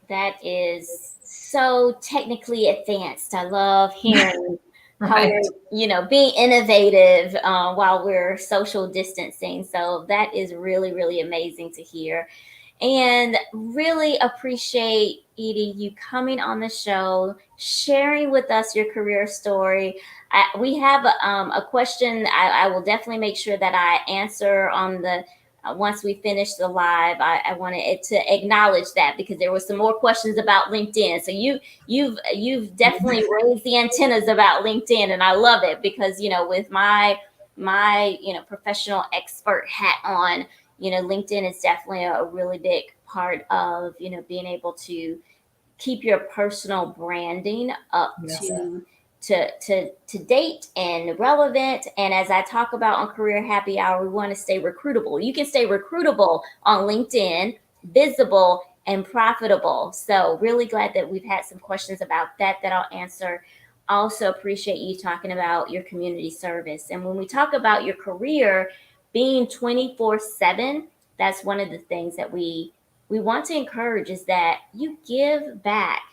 That is so technically advanced. I love hearing how Right. we're, being innovative while we're social distancing. So that is really, really amazing to hear. And really appreciate, Edie, you coming on the show, sharing with us your career story. We have a question I will definitely make sure that I answer on the once we finish the live. I wanted it to acknowledge that because there were some more questions about LinkedIn. So you've definitely raised the antennas about LinkedIn, and I love it because with my professional expert hat on, LinkedIn is definitely a really big part of being able to keep your personal branding up Yes. to date and relevant. And as I talk about on Career Happy Hour, we want to stay recruitable. You can stay recruitable on LinkedIn, visible and profitable. So really glad that we've had some questions about that I'll answer. Also appreciate you talking about your community service. And when we talk about your career being 24/7, that's one of the things that we want to encourage is that you give back.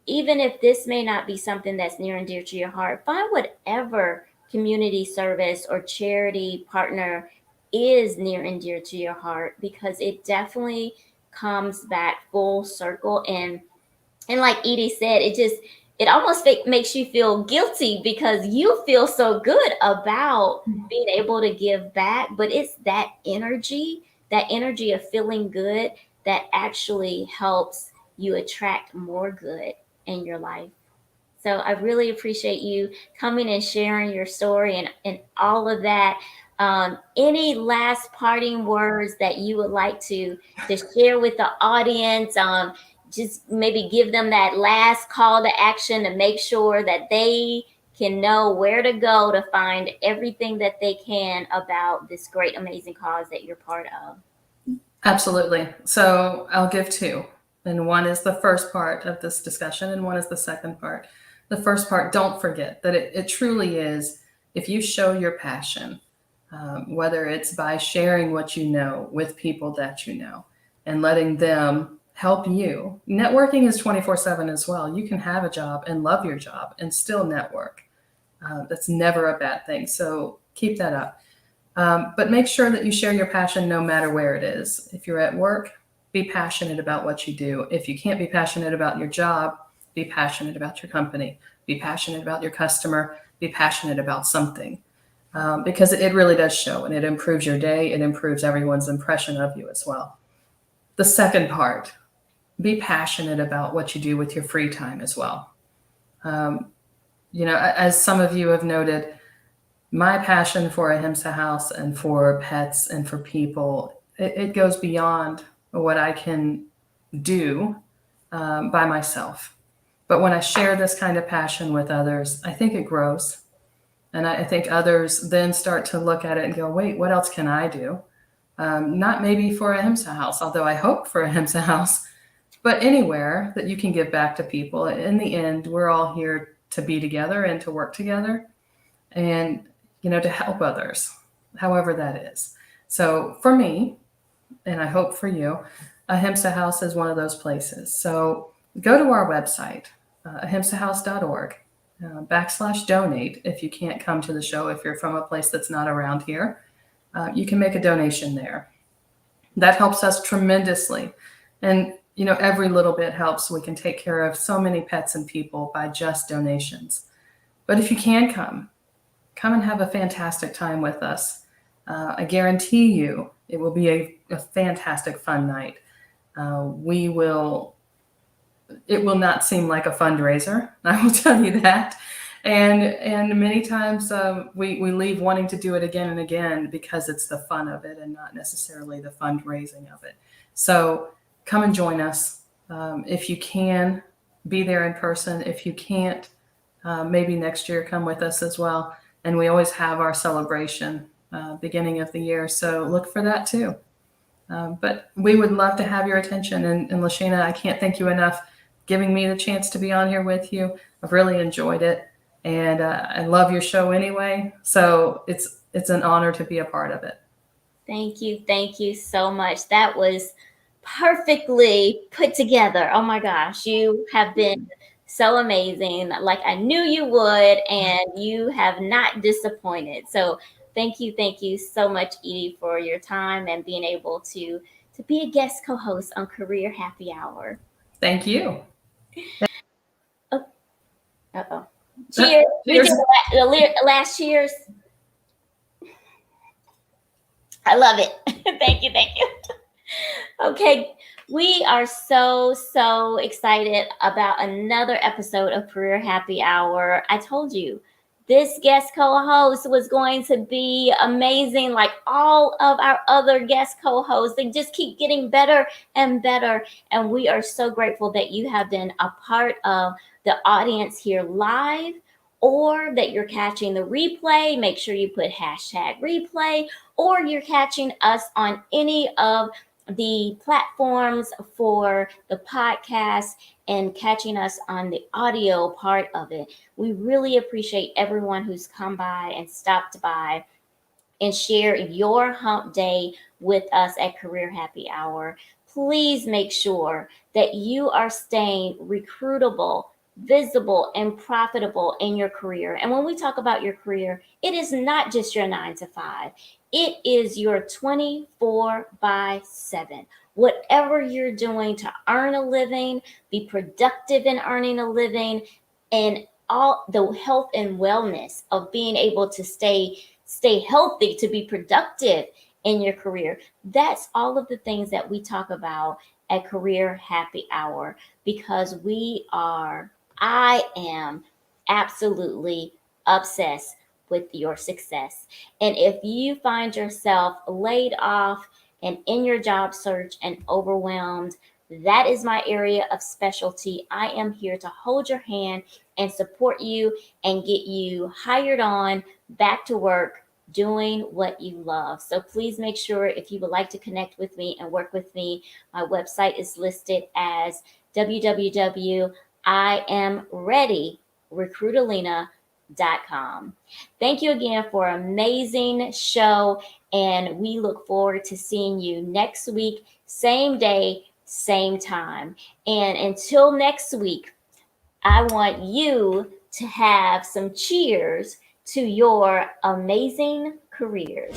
Even if this may not be something that's near and dear to your heart, find whatever community service or charity partner is near and dear to your heart because it definitely comes back full circle. And like Edie said, it almost makes you feel guilty because you feel so good about being able to give back, but it's that energy of feeling good that actually helps you attract more good in your life. So I really appreciate you coming and sharing your story and all of that. Any last parting words that you would like to share with the audience? Just maybe give them that last call to action to make sure that they can know where to go to find everything that they can about this great, amazing cause that you're part of. Absolutely. So I'll give two. And one is the first part of this discussion, and one is the second part. The first part, don't forget that it truly is if you show your passion, whether it's by sharing what you know with people that you know and letting them help you. Networking is 24/7 as well. You can have a job and love your job and still network. That's never a bad thing. So keep that up. But make sure that you share your passion no matter where it is. If you're at work, be passionate about what you do. If you can't be passionate about your job, be passionate about your company. Be passionate about your customer. Be passionate about something. Because it really does show and it improves your day. It improves everyone's impression of you as well. The second part, be passionate about what you do with your free time as well. Um, as some of you have noted, my passion for Ahimsa House and for pets and for people, it goes beyond what I can do by myself. But when I share this kind of passion with others, I think it grows. And I think others then start to look at it and go, wait, what else can I do? Not maybe for Ahimsa House, although I hope for Ahimsa House, but anywhere that you can give back to people. In the end, we're all here to be together and to work together. And to help others, however that is. So for me, and I hope for you, Ahimsa House is one of those places. So go to our website, ahimsahouse.org, /donate. If you can't come to the show, if you're from a place that's not around here, you can make a donation there. That helps us tremendously. And, every little bit helps. We can take care of so many pets and people by just donations. But if you can come and have a fantastic time with us. I guarantee you it will be a fantastic, fun night. It will not seem like a fundraiser, I will tell you that. And many times we leave wanting to do it again and again because it's the fun of it and not necessarily the fundraising of it. So come and join us. If you can, be there in person. If you can't, maybe next year come with us as well. And we always have our celebration beginning of the year. So look for that too. But we would love to have your attention. And Lashana, I can't thank you enough giving me the chance to be on here with you. I've really enjoyed it, and I love your show anyway. So it's an honor to be a part of it. Thank you. Thank you so much. That was perfectly put together. Oh my gosh, you have been so amazing. Like I knew you would, and you have not disappointed. So thank you so much, Edie, for your time and being able to be a guest co-host on Career Happy Hour. Thank you. Oh, uh-oh. Cheers. We Cheers. did the last cheers. I love it. Thank you. Thank you. Okay, we are so excited about another episode of Career Happy Hour. I told you this guest co host was going to be amazing, like all of our other guest co hosts. They just keep getting better and better. And we are so grateful that you have been a part of the audience here live, or that you're catching the replay. Make sure you put hashtag replay, or you're catching us on any of the platforms for the podcast and catching us on the audio part of it. We really appreciate everyone who's come by and stopped by and share your hump day with us at Career Happy Hour. Please make sure that you are staying recruitable, visible, and profitable in your career. And when we talk about your career, it is not just your 9 to 5, it is your 24/7. Whatever you're doing to earn a living, be productive in earning a living, and all the health and wellness of being able to stay healthy, to be productive in your career. That's all of the things that we talk about at Career Happy Hour, because I am absolutely obsessed with your success. And if you find yourself laid off and in your job search and overwhelmed, that is my area of specialty. I am here to hold your hand and support you and get you hired on, back to work, doing what you love. So please make sure, if you would like to connect with me and work with me, my website is listed as www.IamReadyRecruitalina.com. Thank you again for an amazing show, and we look forward to seeing you next week, same day, same time. And until next week, I want you to have some cheers to your amazing careers.